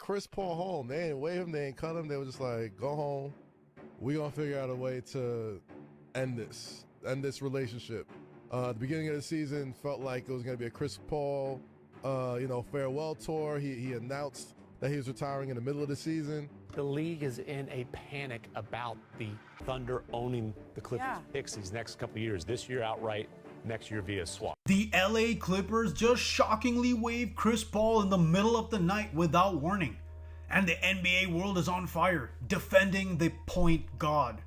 Chris Paul home. They didn't waive him. They didn't cut him. They were just like, go home. We're going to figure out a way to end this relationship. The beginning of the season felt like it was going to be a Chris Paul, farewell tour. He announced that he was retiring in the middle of the season. The league is in a panic about the Thunder owning the Clippers picks these next couple of years. This year outright, next year via swap. The LA Clippers just shockingly waived Chris Paul in the middle of the night without warning. And the NBA world is on fire, defending the point god.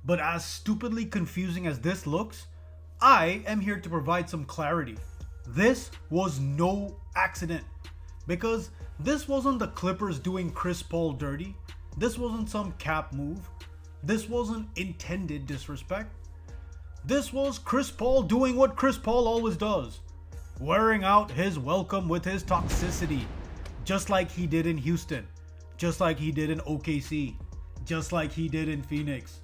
But as stupidly confusing as this looks, I am here to provide some clarity. This was no accident. Because this wasn't the Clippers doing Chris Paul dirty. This wasn't some cap move. This wasn't intended disrespect. This was Chris Paul doing what Chris Paul always does. Wearing out his welcome with his toxicity. Just like he did in Houston. Just like he did in OKC. Just like he did in Phoenix.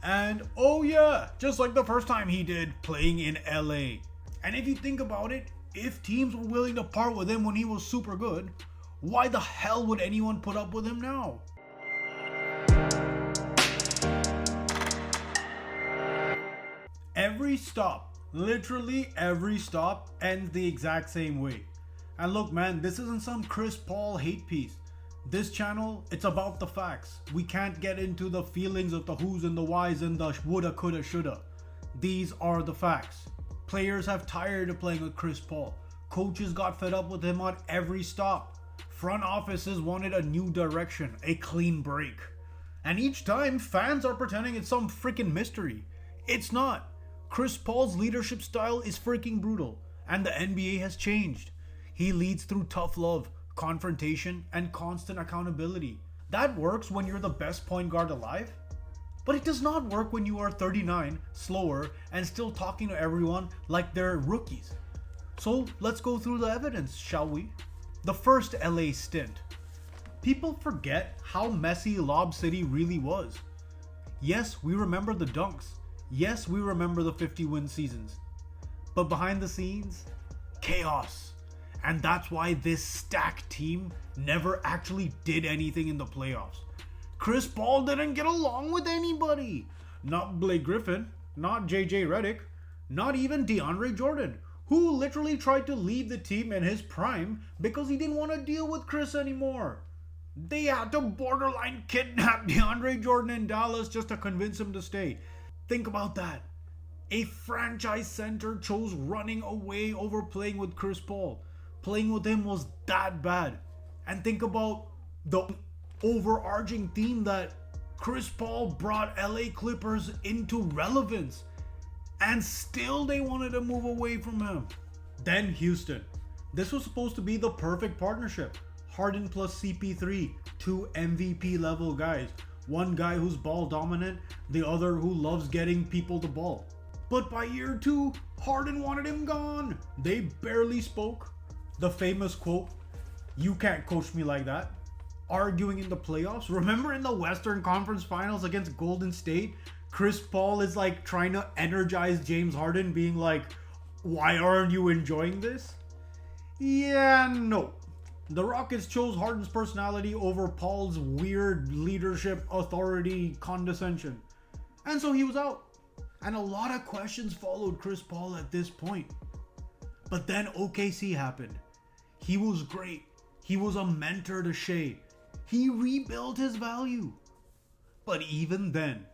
And oh yeah, just like the first time he did playing in LA. And if you think about it, if teams were willing to part with him when he was super good, why the hell would anyone put up with him now? Every stop, literally every stop, ends the exact same way. And look man, this isn't some Chris Paul hate piece. This channel, it's about the facts. We can't get into the feelings of the who's and the whys and the woulda, coulda, shoulda. These are the facts. Players have tired of playing with Chris Paul. Coaches got fed up with him on every stop. Front offices wanted a new direction, a clean break. And each time, fans are pretending it's some freaking mystery. It's not. Chris Paul's leadership style is freaking brutal, and the NBA has changed. He leads through tough love, confrontation, and constant accountability. That works when you're the best point guard alive. But it does not work when you are 39, slower, and still talking to everyone like they're rookies. So let's go through the evidence, shall we? The first LA stint. People forget how messy Lob City really was. Yes, we remember the dunks. Yes, we remember the 50-win seasons. But behind the scenes, chaos. And that's why this stacked team never actually did anything in the playoffs. Chris Paul didn't get along with anybody. Not Blake Griffin, not JJ Redick, not even DeAndre Jordan, who literally tried to leave the team in his prime because he didn't want to deal with Chris anymore. They had to borderline kidnap DeAndre Jordan in Dallas just to convince him to stay. Think about that. A franchise center chose running away over playing with Chris Paul. Playing with him was that bad. And think about the overarching theme that Chris Paul brought LA Clippers into relevance. And still they wanted to move away from him. Then Houston. This was supposed to be the perfect partnership. Harden plus CP3, two MVP level guys. One guy who's ball dominant, the other who loves getting people the ball. But by year 2, Harden wanted him gone. They barely spoke. The famous quote, "You can't coach me like that." Arguing in the playoffs. Remember in the Western Conference Finals against Golden State, Chris Paul is like trying to energize James Harden, being like, "Why aren't you enjoying this?" Yeah, no. The Rockets chose Harden's personality over Paul's weird leadership, authority, condescension. And so he was out. And a lot of questions followed Chris Paul at this point. But then OKC happened. He was great. He was a mentor to Shea. He rebuilt his value. But even then,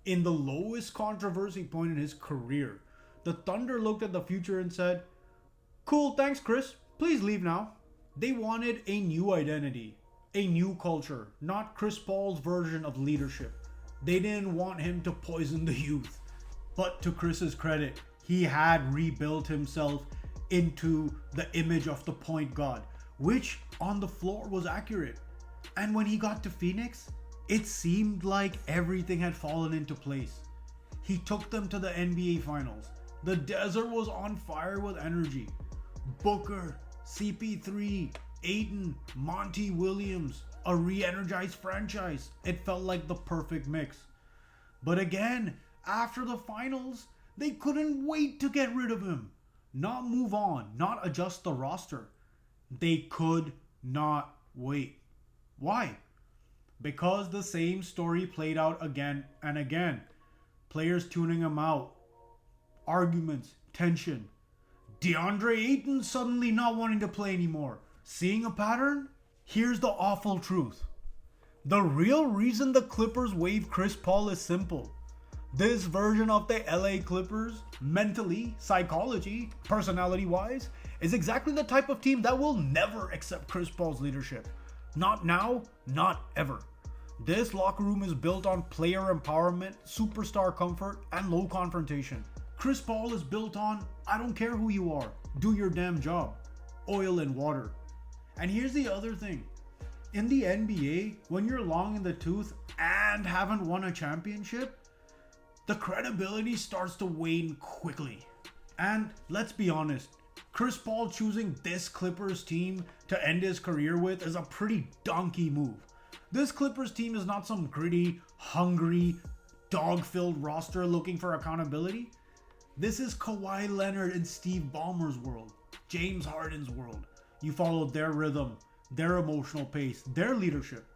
in the lowest controversy point in his career, the Thunder looked at the future and said, "Cool, thanks Chris. Please leave now." They wanted a new identity, a new culture, not Chris Paul's version of leadership. They didn't want him to poison the youth. But to Chris's credit, he had rebuilt himself into the image of the point guard, which on the floor was accurate. And when he got to Phoenix, it seemed like everything had fallen into place. He took them to the NBA Finals. The desert was on fire with energy. Booker, CP3, Ayton, Monty Williams, a re-energized franchise. It felt like the perfect mix. But again, after the finals, they couldn't wait to get rid of him. Not move on, not adjust the roster. They could not wait. Why? Because the same story played out again and again. Players tuning him out. Arguments, tension. DeAndre Ayton suddenly not wanting to play anymore. Seeing a pattern? Here's the awful truth. The real reason the Clippers waive Chris Paul is simple. This version of the LA Clippers, mentally, psychology, personality-wise, is exactly the type of team that will never accept Chris Paul's leadership. Not now, not ever. This locker room is built on player empowerment, superstar comfort, and low confrontation. Chris Paul is built on, I don't care who you are, do your damn job. Oil and water. And here's the other thing. In the NBA, when you're long in the tooth and haven't won a championship, the credibility starts to wane quickly. And let's be honest, Chris Paul choosing this Clippers team to end his career with is a pretty donkey move. This Clippers team is not some gritty, hungry, dog-filled roster looking for accountability. This is Kawhi Leonard and Steve Ballmer's world, James Harden's world. You follow their rhythm, their emotional pace, their leadership,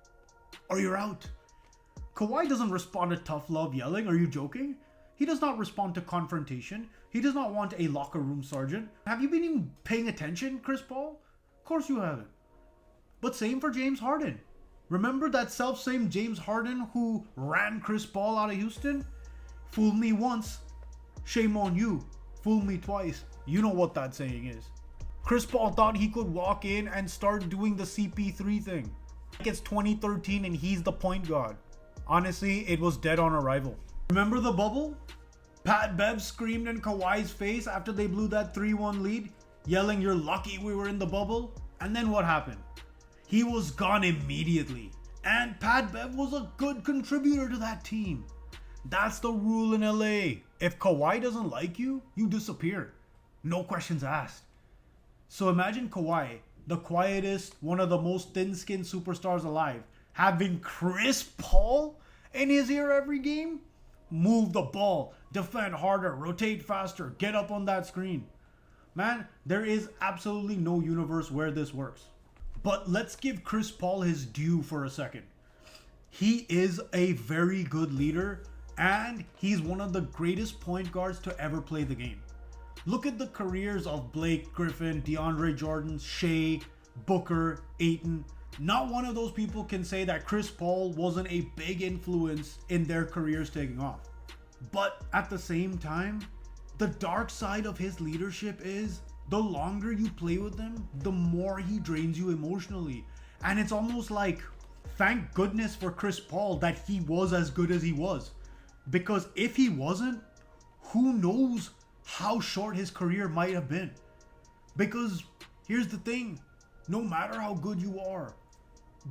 or you're out. Kawhi doesn't respond to tough love yelling. Are you joking? He does not respond to confrontation. He does not want a locker room sergeant. Have you been even paying attention, Chris Paul? Of course you haven't. But same for James Harden. Remember that self-same James Harden who ran Chris Paul out of Houston? Fool me once, shame on you. Fool me twice. You know what that saying is. Chris Paul thought he could walk in and start doing the CP3 thing. It's 2013 and he's the point guard. Honestly, it was dead on arrival. Remember the bubble? Pat Bev screamed in Kawhi's face after they blew that 3-1 lead, yelling, "You're lucky we were in the bubble." And then what happened? He was gone immediately. And Pat Bev was a good contributor to that team. That's the rule in LA. If Kawhi doesn't like you, you disappear. No questions asked. So imagine Kawhi, the quietest, one of the most thin-skinned superstars alive, having Chris Paul in his ear every game? Move the ball, defend harder, rotate faster, get up on that screen. Man, there is absolutely no universe where this works. But let's give Chris Paul his due for a second. He is a very good leader, and he's one of the greatest point guards to ever play the game. Look at the careers of Blake Griffin, DeAndre Jordan, Shea, Booker, Ayton. Not one of those people can say that Chris Paul wasn't a big influence in their careers taking off. But at the same time, the dark side of his leadership is the longer you play with him, the more he drains you emotionally. And it's almost like, thank goodness for Chris Paul that he was as good as he was. Because if he wasn't, who knows how short his career might have been. Because here's the thing, no matter how good you are,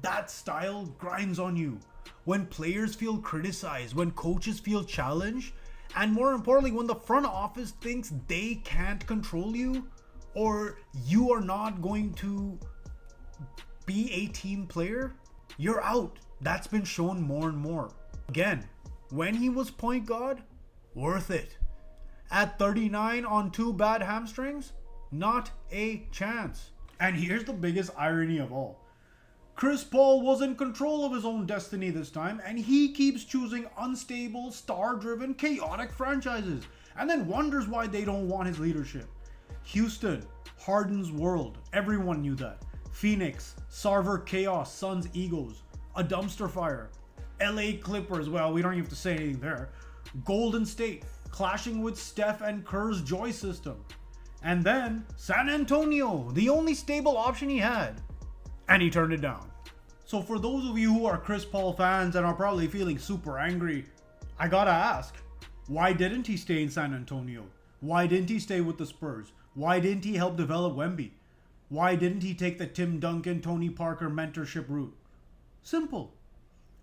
that style grinds on you. When players feel criticized, when coaches feel challenged, and more importantly, when the front office thinks they can't control you, or you are not going to be a team player, you're out. That's been shown more and more. Again, when he was point guard, worth it. At 39 on 2 bad hamstrings, not a chance. And here's the biggest irony of all. Chris Paul was in control of his own destiny this time, and he keeps choosing unstable, star-driven, chaotic franchises, and then wonders why they don't want his leadership. Houston, Harden's world, everyone knew that. Phoenix, Sarver chaos, Suns egos, a dumpster fire. LA Clippers, well, we don't even have to say anything there. Golden State, clashing with Steph and Kerr's joy system. And then San Antonio, the only stable option he had. And he turned it down. So for those of you who are Chris Paul fans and are probably feeling super angry, I gotta ask, why didn't he stay in San Antonio? Why didn't he stay with the Spurs? Why didn't he help develop Wemby? Why didn't he take the Tim Duncan, Tony Parker mentorship route? Simple.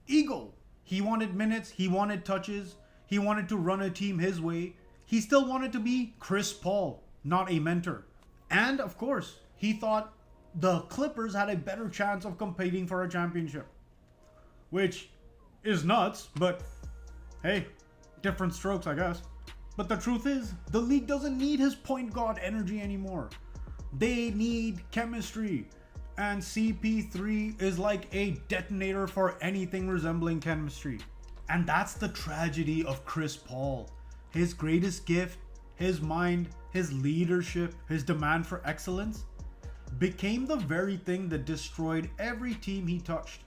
Ego. He wanted minutes, he wanted touches, he wanted to run a team his way. He still wanted to be Chris Paul, not a mentor. And of course, he thought the Clippers had a better chance of competing for a championship. Which is nuts, but hey, different strokes, I guess. But the truth is, the league doesn't need his point guard energy anymore. They need chemistry. and CP3 is like a detonator for anything resembling chemistry. And that's the tragedy of Chris Paul. His greatest gift, his mind, his leadership, his demand for excellence became the very thing that destroyed every team he touched.